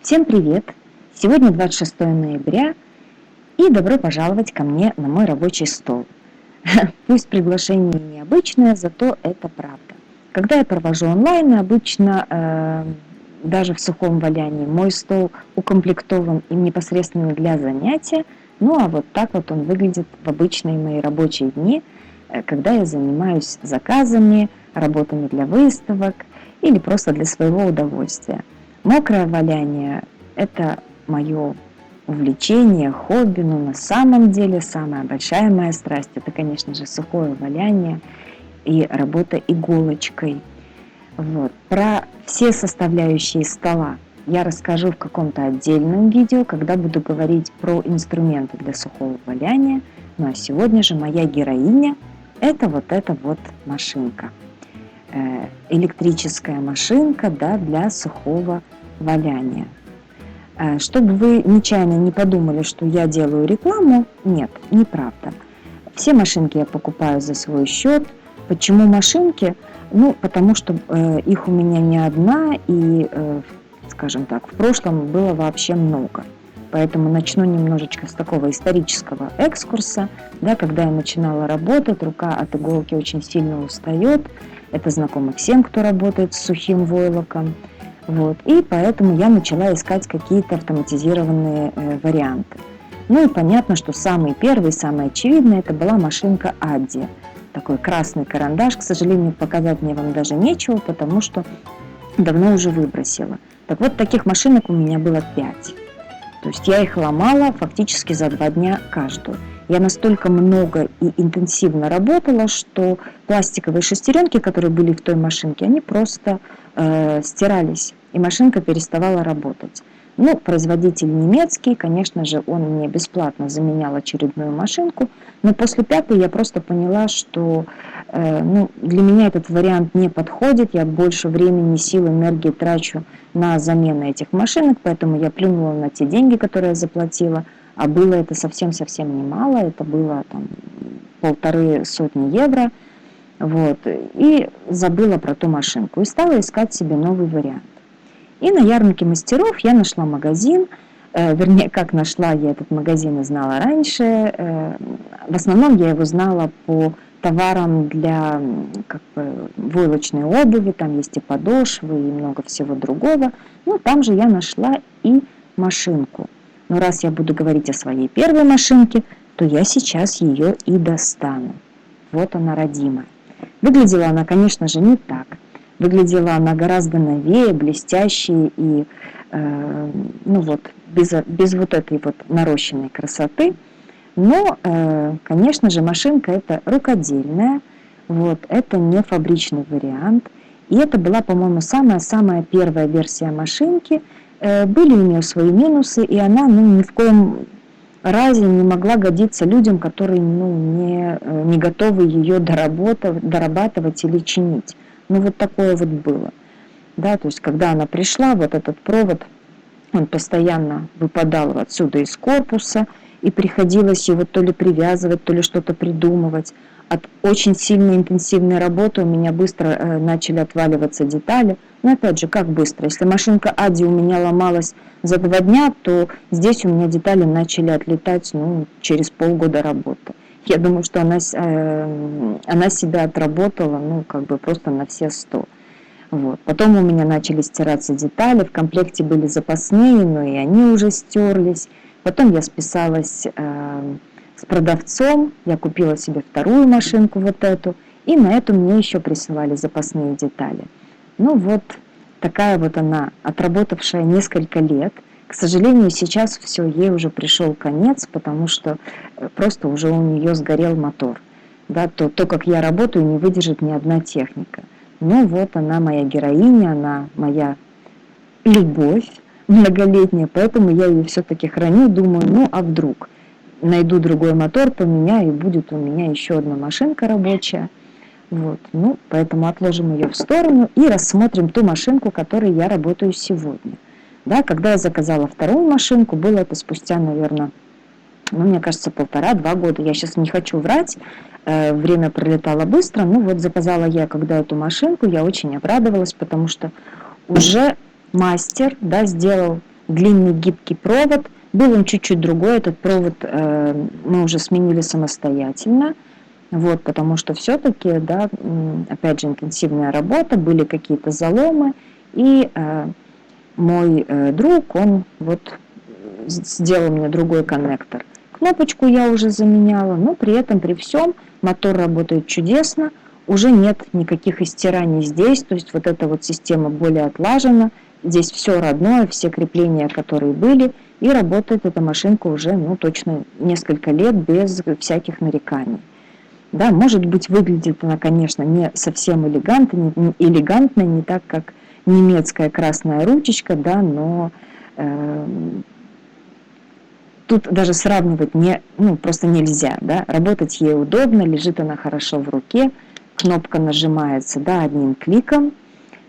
Всем привет! Сегодня 26 ноября, и добро пожаловать ко мне на мой рабочий стол. Пусть приглашение необычное, зато это правда. Когда я провожу онлайн, обычно даже в сухом валянии мой стол укомплектован им непосредственно для занятия, ну а вот так вот он выглядит в обычные мои рабочие дни, когда я занимаюсь заказами, работами для выставок или просто для своего удовольствия. Мокрое валяние – это мое увлечение, хобби, но на самом деле самая большая моя страсть – это, конечно же, сухое валяние и работа иголочкой. Вот. Про все составляющие стола я расскажу в каком-то отдельном видео, когда буду говорить про инструменты для сухого валяния. Ну а сегодня же моя героиня – это вот эта вот машинка. Электрическая машинка, да, для сухого валяния. Чтобы вы нечаянно не подумали, что я делаю рекламу, нет, неправда. Все машинки я покупаю за свой счет. Почему машинки? Ну, потому что их у меня не одна, и, скажем так, в прошлом было вообще много. Поэтому начну немножечко с такого исторического экскурса. Да, когда я начинала работать, рука от иголки очень сильно устает. Это знакомо всем, кто работает с сухим войлоком. Вот. И поэтому я начала искать какие-то автоматизированные варианты. Ну и понятно, что самый первый, самый очевидный, это была машинка Адди. Такой красный карандаш. К сожалению, показать мне вам даже нечего, потому что давно уже выбросила. Так вот, таких машинок у меня было 5. То есть я их ломала фактически за 2 дня каждую. Я настолько много и интенсивно работала, что пластиковые шестеренки, которые были в той машинке, они просто стирались, и машинка переставала работать. Ну, производитель немецкий, конечно же, он мне бесплатно заменял очередную машинку, но после 5-й я просто поняла, что для меня этот вариант не подходит, я больше времени, сил, энергии трачу на замену этих машинок, поэтому я плюнула на те деньги, которые я заплатила, а было это совсем-совсем немало, это было там 150 евро, вот, и забыла про ту машинку, и стала искать себе новый вариант. И на ярмарке мастеров я нашла магазин, вернее, как нашла, я этот магазин и знала раньше, в основном я его знала по товарам для войлочной обуви, там есть и подошвы, и много всего другого, но там же я нашла и машинку. Но раз я буду говорить о своей первой машинке, то я сейчас ее и достану. Вот она, родимая. Выглядела она, конечно же, не так. Выглядела она гораздо новее, блестящей и без вот этой вот нарощенной красоты. Но, конечно же, машинка это рукодельная, вот, это не фабричный вариант. И это была, по-моему, самая-самая первая версия машинки. Были у нее свои минусы, и она ни в коем разе не могла годиться людям, которые не готовы ее дорабатывать или чинить. Ну вот такое вот было. Да, то есть когда она пришла, вот этот провод, он постоянно выпадал отсюда из корпуса, и приходилось его то ли привязывать, то ли что-то придумывать. От очень сильной интенсивной работы у меня быстро начали отваливаться детали. Но опять же, как быстро? Если машинка Адди у меня ломалась за 2 дня, то здесь у меня детали начали отлетать через полгода работы. Я думаю, что она себя отработала просто на все 100. Вот. Потом у меня начали стираться детали, в комплекте были запасные, но и они уже стерлись. Потом я списалась с продавцом, я купила себе вторую машинку, вот эту, и на эту мне еще присылали запасные детали. Ну вот, такая вот она, отработавшая несколько лет. К сожалению, сейчас все, ей уже пришел конец, потому что просто уже у нее сгорел мотор. Да, то, как я работаю, не выдержит ни одна техника. Ну вот, она моя героиня, она моя любовь многолетняя, поэтому я ее все-таки храню, думаю, а вдруг найду другой мотор, поменяю, и будет у меня еще одна машинка рабочая. Вот, поэтому отложим ее в сторону и рассмотрим ту машинку, которой я работаю сегодня. Да, когда я заказала вторую машинку, было это спустя, наверное, мне кажется, 1,5-2 года. Я сейчас не хочу врать, время пролетало быстро. Заказала я когда эту машинку, я очень обрадовалась, потому что уже мастер, да, сделал длинный гибкий провод. Был он чуть-чуть другой, этот провод мы уже сменили самостоятельно, вот, потому что все-таки, да, опять же, интенсивная работа, были какие-то заломы, и мой друг, он вот сделал мне другой коннектор. Кнопочку я уже заменяла, но при этом, при всем, мотор работает чудесно, уже нет никаких истираний здесь, то есть вот эта вот система более отлажена, здесь все родное, все крепления, которые были, и работает эта машинка уже, ну, точно несколько лет без всяких нареканий. Да, может быть, выглядит она, конечно, не совсем элегантно, не так, как немецкая красная ручечка, да, но тут даже сравнивать просто нельзя, да, работать ей удобно, лежит она хорошо в руке, кнопка нажимается, да, одним кликом,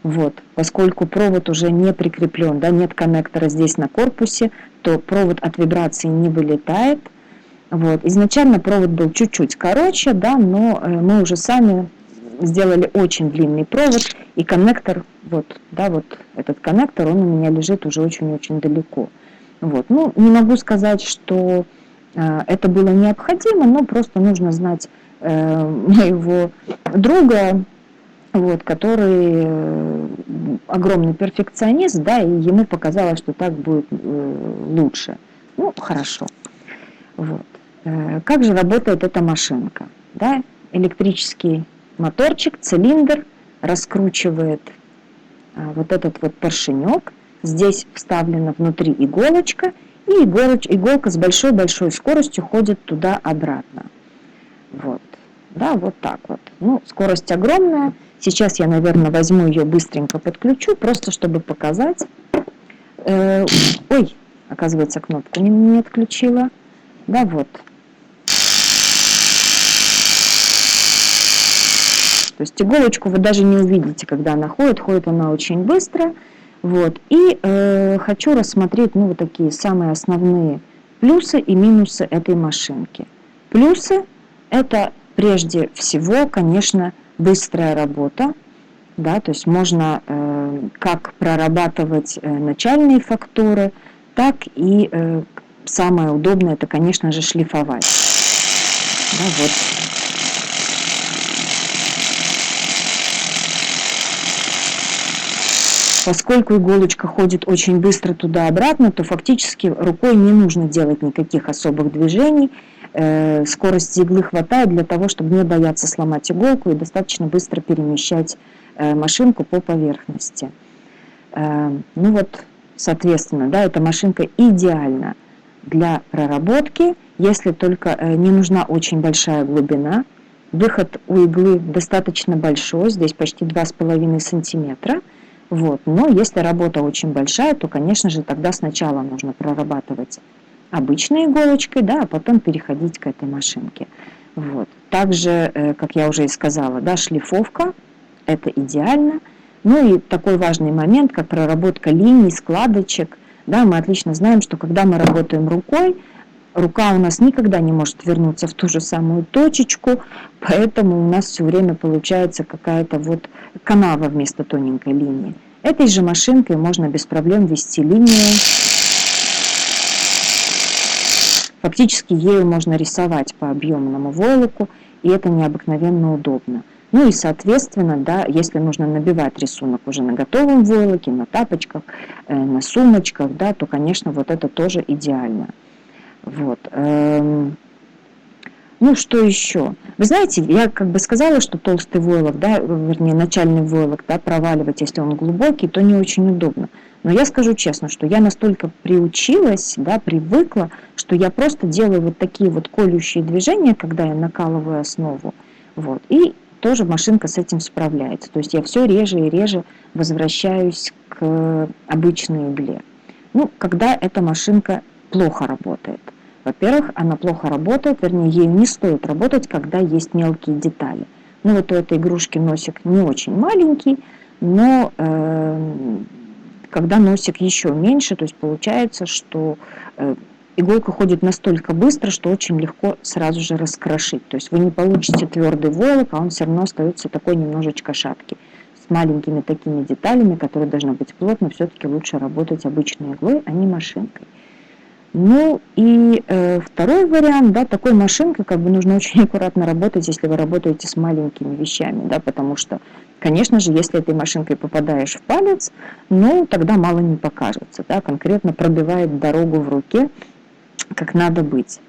вот, поскольку провод уже не прикреплен, да, нет коннектора здесь на корпусе, то провод от вибрации не вылетает. Вот. Изначально провод был чуть-чуть короче, да, но мы уже сами сделали очень длинный провод, и коннектор, вот, да, вот этот коннектор, он у меня лежит уже очень-очень далеко. Вот. Ну, не могу сказать, что это было необходимо, но просто нужно знать моего друга, вот, который огромный перфекционист, да, и ему показалось, что так будет лучше. Ну, хорошо. Вот. Как же работает эта машинка? Да? Электрический моторчик, цилиндр раскручивает вот этот вот поршенек. Здесь вставлена внутри иголочка, и иголка с большой-большой скоростью ходит туда-обратно. Вот. Да, вот так вот. Ну, скорость огромная. Сейчас я, наверное, возьму ее быстренько подключу, просто чтобы показать. Ой, оказывается, кнопку не отключила. Да, вот. То есть иголочку вы даже не увидите, когда она ходит. Ходит она очень быстро. Вот. И хочу рассмотреть, ну, вот такие самые основные плюсы и минусы этой машинки. Плюсы – это прежде всего, конечно, быстрая работа. Да, то есть можно как прорабатывать начальные фактуры, так и самое удобное – это, конечно же, шлифовать. Да, вот. Поскольку иголочка ходит очень быстро туда-обратно, то фактически рукой не нужно делать никаких особых движений. Скорости иглы хватает для того, чтобы не бояться сломать иголку и достаточно быстро перемещать машинку по поверхности. Ну вот, соответственно, да, эта машинка идеальна для проработки, если только не нужна очень большая глубина. Выход у иглы достаточно большой, здесь почти 2,5 сантиметра. Вот. Но если работа очень большая, то, конечно же, тогда сначала нужно прорабатывать обычной иголочкой, да, а потом переходить к этой машинке. Вот. Также, как я уже и сказала, да, шлифовка – это идеально. Ну и такой важный момент, как проработка линий, складочек. Да, мы отлично знаем, что когда мы работаем рукой, рука у нас никогда не может вернуться в ту же самую точечку, поэтому у нас все время получается какая-то вот канава вместо тоненькой линии. Этой же машинкой можно без проблем вести линию. Фактически ею можно рисовать по объемному войлоку, и это необыкновенно удобно. Ну и, соответственно, да, если нужно набивать рисунок уже на готовом войлоке, на тапочках, на сумочках, да, то, конечно, вот это тоже идеально. Вот. Ну, что еще? Вы знаете, я как бы сказала, что толстый войлок, да, вернее, начальный войлок, да, проваливать, если он глубокий, то не очень удобно. Но я скажу честно, что я настолько приучилась, да, привыкла, что я просто делаю вот такие вот колющие движения, когда я накалываю основу. Вот, и тоже машинка с этим справляется. То есть я все реже и реже возвращаюсь к обычной игле. Ну, когда эта машинка плохо работает. Во-первых, она плохо работает, вернее, ею не стоит работать, когда есть мелкие детали. Ну, вот у этой игрушки носик не очень маленький, но когда носик еще меньше, то есть получается, что иголка ходит настолько быстро, что очень легко сразу же раскрошить. То есть вы не получите твердый войлок, а он все равно остается такой немножечко шаткий. с маленькими такими деталями, которые должны быть плотно, все-таки лучше работать обычной иглой, а не машинкой. Ну и второй вариант, да, такой машинкой как бы нужно очень аккуратно работать, если вы работаете с маленькими вещами, да, потому что, конечно же, если этой машинкой попадаешь в палец, ну, тогда мало не покажется, да, конкретно пробивает дорогу в руке, как надо быть.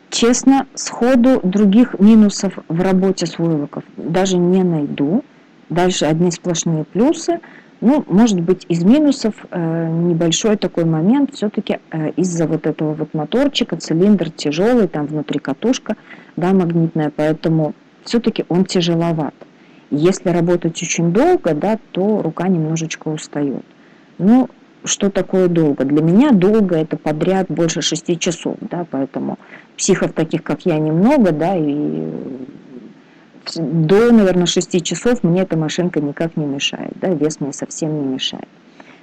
Честно, сходу других минусов в работе с войлоком даже не найду, дальше одни сплошные плюсы. Ну, может быть, из минусов небольшой такой момент, все-таки из-за вот этого вот моторчика, цилиндр тяжелый, там внутри катушка, да, магнитная, поэтому все-таки он тяжеловат. Если работать очень долго, да, то рука немножечко устает. Ну, что такое долго? Для меня долго это подряд больше 6 часов, да, поэтому психов таких, как я, немного, да, и до, наверное, 6 часов мне эта машинка никак не мешает, да, вес мне совсем не мешает.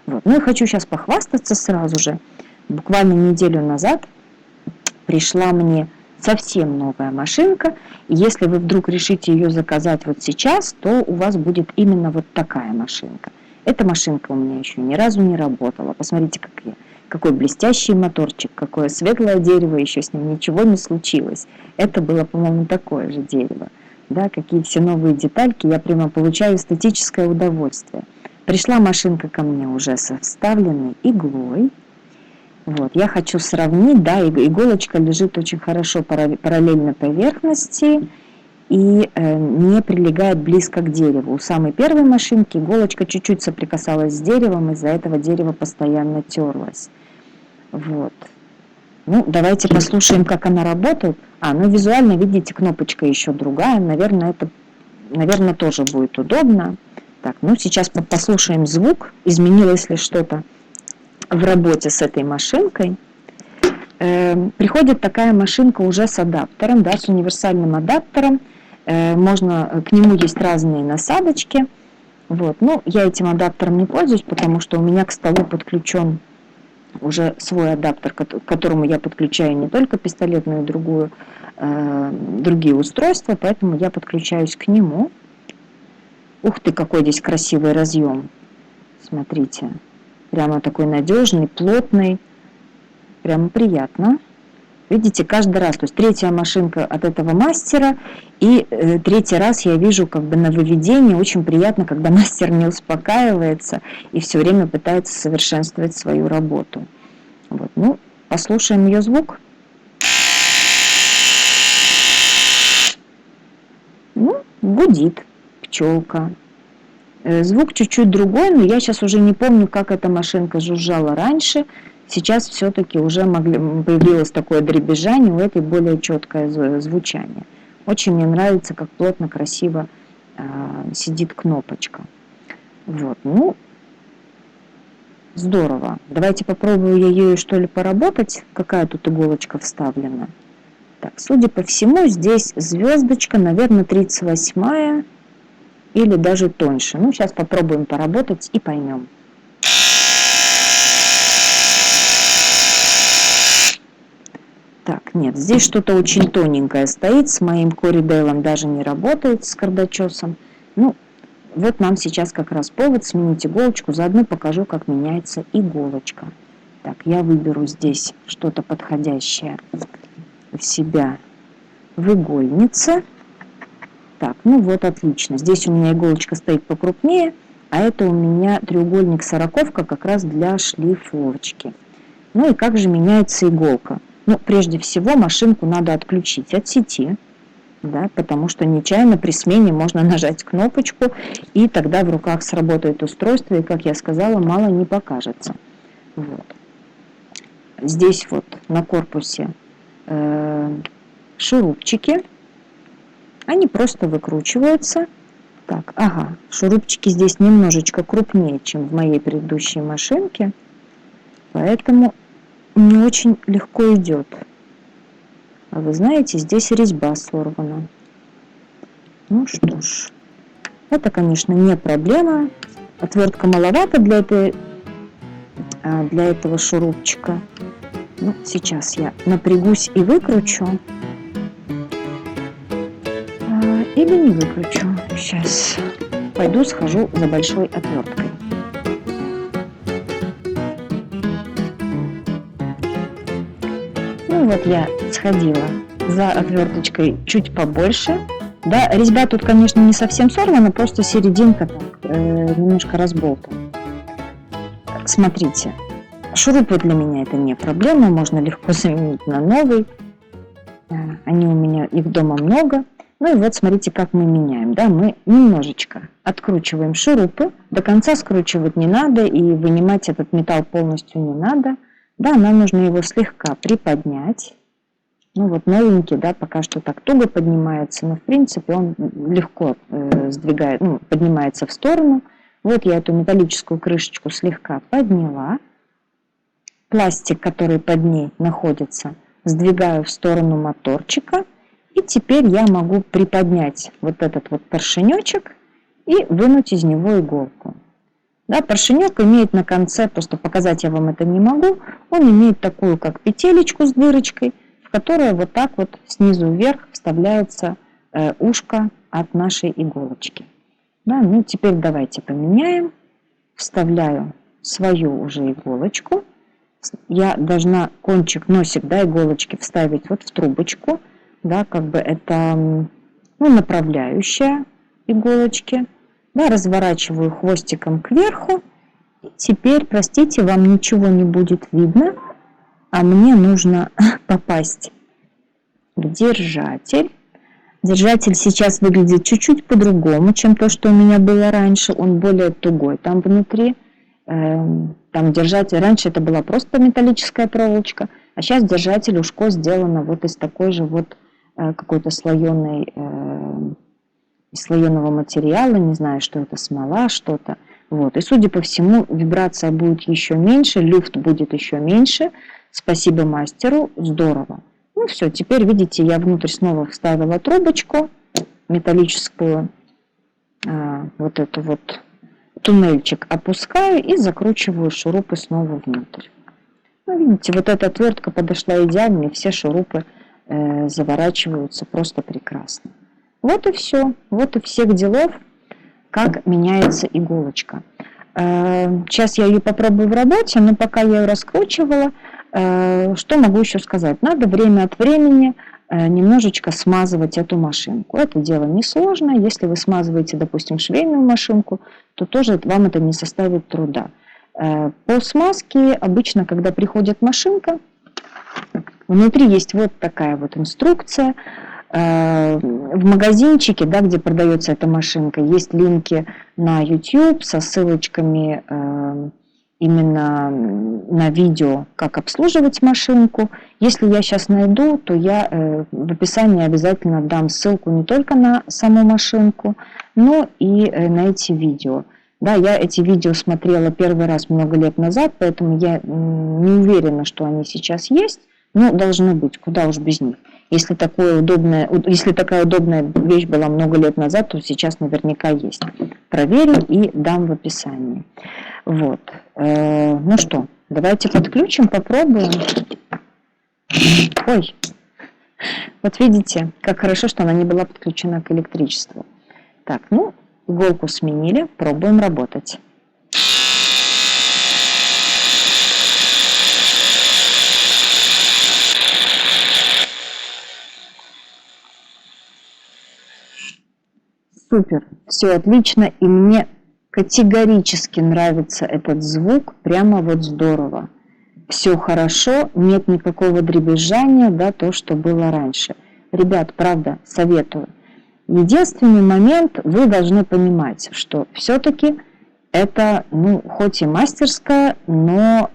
Вот. Ну и хочу сейчас похвастаться сразу же. Буквально неделю назад пришла мне совсем новая машинка, и если вы вдруг решите ее заказать вот сейчас, то у вас будет именно вот такая машинка. Эта машинка у меня еще ни разу не работала. Посмотрите, какой блестящий моторчик, какое светлое дерево, еще с ним ничего не случилось. Это было, по-моему, такое же дерево. Да, какие все новые детальки, я прямо получаю эстетическое удовольствие. Пришла машинка ко мне уже со вставленной иглой. Вот, я хочу сравнить, да, иголочка лежит очень хорошо параллельно поверхности и не прилегает близко к дереву. У самой первой машинки иголочка чуть-чуть соприкасалась с деревом, из-за этого дерево постоянно терлось. Вот. Ну, давайте послушаем, как она работает. Ну визуально, видите, кнопочка еще другая. Наверное, тоже будет удобно. Так, ну сейчас послушаем звук. Изменилось ли что-то в работе с этой машинкой. Приходит такая машинка уже с адаптером, да, с универсальным адаптером. К нему есть разные насадочки. Вот. Ну, я этим адаптером не пользуюсь, потому что у меня к столу подключен уже свой адаптер, к которому я подключаю не только пистолет, но и другие устройства, поэтому я подключаюсь к нему. Ух ты, какой здесь красивый разъем. Смотрите, прямо такой надежный, плотный, прямо приятно. Видите, каждый раз, то есть третья машинка от этого мастера, и третий раз я вижу как бы на выведении, очень приятно, когда мастер не успокаивается и все время пытается совершенствовать свою работу. Вот, ну, послушаем ее звук. Ну, гудит пчелка. Звук чуть-чуть другой, но я сейчас уже не помню, как эта машинка жужжала раньше. Сейчас все-таки уже появилось такое дребезжание, у этой более четкое звучание. Очень мне нравится, как плотно, красиво сидит кнопочка. Вот, ну, здорово. Давайте попробую я ею, что ли, поработать. Какая тут иголочка вставлена. Так, судя по всему, здесь звездочка, наверное, 38-я или даже тоньше. Ну, сейчас попробуем поработать и поймем. Так, нет, здесь что-то очень тоненькое стоит, с моим коридейлом даже не работает, с кардачесом. Ну, вот нам сейчас как раз повод сменить иголочку, заодно покажу, как меняется иголочка. Так, я выберу здесь что-то подходящее в себя в игольнице. Так, ну вот отлично, здесь у меня иголочка стоит покрупнее, а это у меня треугольник сороковка как раз для шлифовочки. Ну и как же меняется иголка? Ну, прежде всего, машинку надо отключить от сети, да, потому что нечаянно при смене можно нажать кнопочку, и тогда в руках сработает устройство, и, как я сказала, мало не покажется. Вот. Здесь вот на корпусе шурупчики, они просто выкручиваются. Так, ага, шурупчики здесь немножечко крупнее, чем в моей предыдущей машинке, поэтому не очень легко идет. А вы знаете, здесь резьба сорвана. Ну что ж, это, конечно, не проблема. Отвертка маловато для этого шурупчика. Ну, сейчас я напрягусь и выкручу. Или не выкручу. Сейчас. пойду схожу за большой отверткой. Ну вот я сходила за отверточкой чуть побольше. Да, резьба тут, конечно, не совсем сорвана, просто серединка так, немножко разболтана. Смотрите, шурупы для меня это не проблема, можно легко заменить на новый. Они у меня, их дома много. Ну и вот смотрите, как мы меняем. Да, мы немножечко откручиваем шурупы, до конца скручивать не надо и вынимать этот металл полностью не надо. Да, нам нужно его слегка приподнять. Ну вот новенький, да, пока что так туго поднимается, но в принципе он легко сдвигает, поднимается в сторону. Вот я эту металлическую крышечку слегка подняла. Пластик, который под ней находится, сдвигаю в сторону моторчика. И теперь я могу приподнять вот этот вот поршенечек и вынуть из него иголку. Да, поршенек имеет на конце, просто показать я вам это не могу, он имеет такую как петелечку с дырочкой, в которую вот так вот снизу вверх вставляется ушко от нашей иголочки. Да, ну теперь давайте поменяем. Вставляю свою уже иголочку. Я должна кончик, носик, да, иголочки вставить вот в трубочку. Да, как бы это направляющая иголочки. Да, разворачиваю хвостиком кверху. И теперь, простите, вам ничего не будет видно, а мне нужно попасть в держатель. Держатель сейчас выглядит чуть-чуть по-другому, чем то, что у меня было раньше. Он более тугой там внутри. Там держатель, раньше это была просто металлическая проволочка, а сейчас держатель, ушко сделано вот из такой же вот какой-то слоеного материала, не знаю, что это, смола, что-то. Вот. И, судя по всему, вибрация будет еще меньше, люфт будет еще меньше. Спасибо мастеру, здорово. Ну все, теперь, видите, я внутрь снова вставила трубочку металлическую, вот эту вот туннельчик опускаю и закручиваю шурупы снова внутрь. Ну, видите, вот эта отвертка подошла идеально, и все шурупы заворачиваются просто прекрасно. Вот и все. Вот и всех делов, как меняется иголочка. Сейчас я ее попробую в работе, но пока я ее раскручивала, что могу еще сказать? Надо время от времени немножечко смазывать эту машинку. Это дело несложно. Если вы смазываете, допустим, швейную машинку, то тоже вам это не составит труда. По смазке обычно, когда приходит машинка, внутри есть вот такая вот инструкция. В магазинчике, да, где продается эта машинка, есть линки на YouTube со ссылочками именно на видео, как обслуживать машинку. Если я сейчас найду, то я в описании обязательно дам ссылку не только на саму машинку, но и на эти видео. Да, я эти видео смотрела первый раз много лет назад, поэтому я не уверена, что они сейчас есть, но должны быть, куда уж без них. Если такая удобная вещь была много лет назад, то сейчас наверняка есть. Проверю и дам в описании. Вот. Ну что, давайте подключим, попробуем. Ой, вот видите, как хорошо, что она не была подключена к электричеству. Так, ну, иголку сменили, пробуем работать. Супер, все отлично, и мне категорически нравится этот звук, прямо вот здорово. Все хорошо, нет никакого дребезжания, да, то, что было раньше. Ребят, правда, советую. Единственный момент, вы должны понимать, что все-таки это, хоть и мастерская, но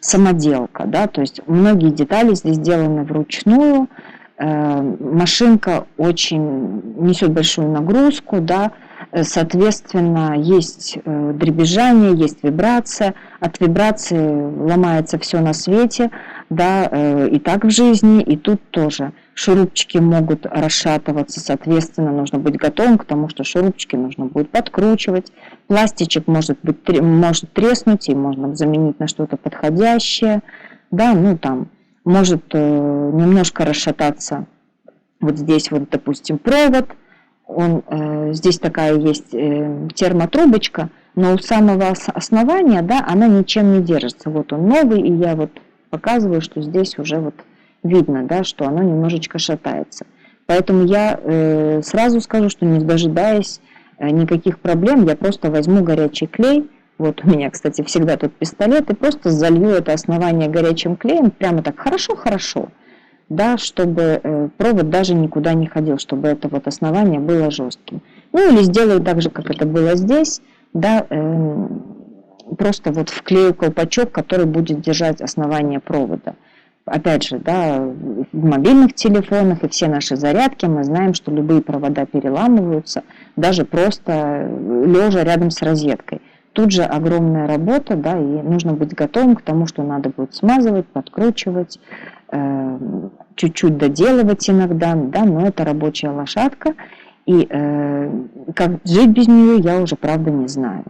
самоделка, да, то есть многие детали здесь сделаны вручную. Машинка очень несет большую нагрузку, да, соответственно, есть дребезжание, есть вибрация, от вибрации ломается все на свете, да, и так в жизни, и тут тоже. Шурупчики могут расшатываться, соответственно, нужно быть готовым к тому, что шурупчики нужно будет подкручивать, пластичек может треснуть, и можно заменить на что-то подходящее, да, там может немножко расшататься вот здесь вот, допустим, провод, здесь такая есть термотрубочка, но у самого основания, да, она ничем не держится. Вот он новый, и я вот показываю, что здесь уже вот видно, да, что оно немножечко шатается. Поэтому я сразу скажу, что не дожидаясь никаких проблем, я просто возьму горячий клей. Вот у меня, кстати, всегда тут пистолет, и просто залью это основание горячим клеем, прямо так хорошо-хорошо, да, чтобы провод даже никуда не ходил, чтобы это вот основание было жестким. Ну или сделаю так же, как это было здесь, да, просто вот вклею колпачок, который будет держать основание провода. Опять же, да, в мобильных телефонах и все наши зарядки мы знаем, что любые провода переламываются, даже просто лежа рядом с розеткой. Тут же огромная работа, да, и нужно быть готовым к тому, что надо будет смазывать, подкручивать, чуть-чуть доделывать иногда, да, но это рабочая лошадка, и как жить без нее, я уже правда не знаю.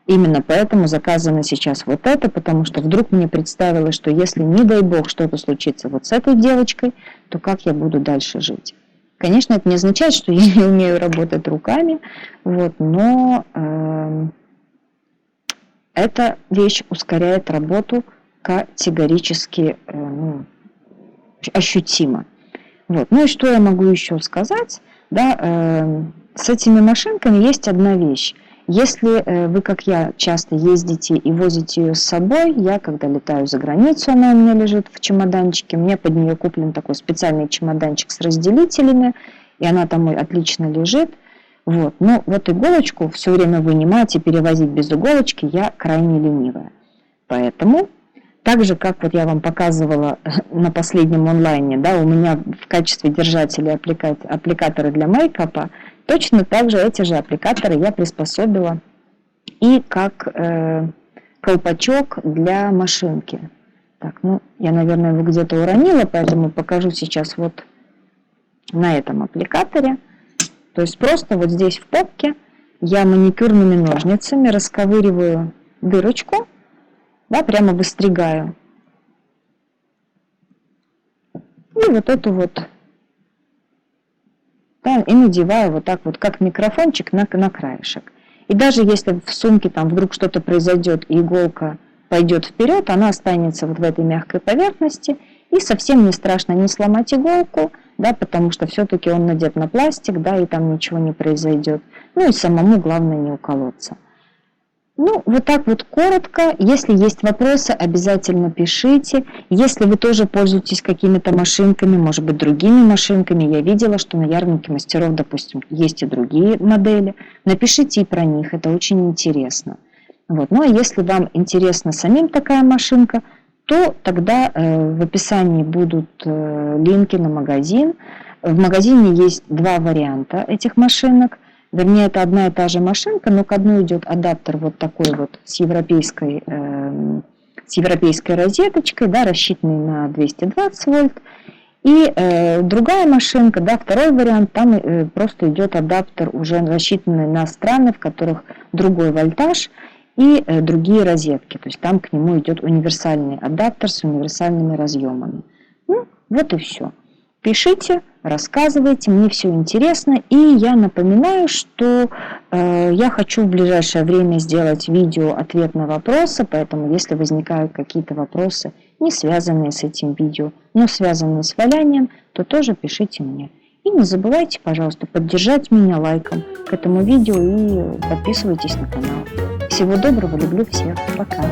Именно поэтому заказано сейчас вот это, потому что вдруг мне представилось, что если, не дай бог, что-то случится вот с этой девочкой, то как я буду дальше жить? Конечно, это не означает, что я не умею работать руками, вот, но эта вещь ускоряет работу категорически ощутимо. Вот. Ну и что я могу еще сказать? Да, с этими машинками есть одна вещь. Если вы, как я, часто ездите и возите ее с собой, я, когда летаю за границу, она у меня лежит в чемоданчике, мне под нее куплен такой специальный чемоданчик с разделителями, и она там отлично лежит. Вот. Но вот иголочку все время вынимать и перевозить без иголочки я крайне ленивая. Поэтому, так же, как вот я вам показывала на последнем онлайне, да, у меня в качестве держателя аппликаторы для мейкапа, точно так же эти же аппликаторы я приспособила и как колпачок для машинки. Так, ну, я, наверное, его где-то уронила, поэтому покажу сейчас вот на этом аппликаторе. То есть просто вот здесь в попке я маникюрными ножницами расковыриваю дырочку, да, прямо выстригаю. И вот эту вот, да, и надеваю вот так вот, как микрофончик на краешек. И даже если в сумке там вдруг что-то произойдет и иголка пойдет вперед, она останется вот в этой мягкой поверхности, и совсем не страшно не сломать иголку, да, потому что все-таки он надет на пластик, да, и там ничего не произойдет. Ну и самому главное не уколоться. Ну, вот так вот коротко. Если есть вопросы, обязательно пишите. Если вы тоже пользуетесь какими-то машинками, может быть, другими машинками, я видела, что на ярмарке мастеров, допустим, есть и другие модели, напишите и про них, это очень интересно. Вот. Ну, а если вам интересна самим такая машинка, то тогда в описании будут линки на магазин. В магазине есть два варианта этих машинок. Вернее, это одна и та же машинка, но к одной идет адаптер вот такой вот с европейской розеточкой, да, рассчитанный на 220 вольт. И другая машинка, да, второй вариант, там просто идет адаптер, уже рассчитанный на страны, в которых другой вольтаж и другие розетки. То есть там к нему идет универсальный адаптер с универсальными разъемами. Ну, вот и все. Пишите, рассказывайте, мне все интересно. И я напоминаю, что я хочу в ближайшее время сделать видео-ответ на вопросы, поэтому если возникают какие-то вопросы, не связанные с этим видео, но связанные с валянием, то тоже пишите мне. И не забывайте, пожалуйста, поддержать меня лайком к этому видео и подписывайтесь на канал. Всего доброго, люблю всех, пока!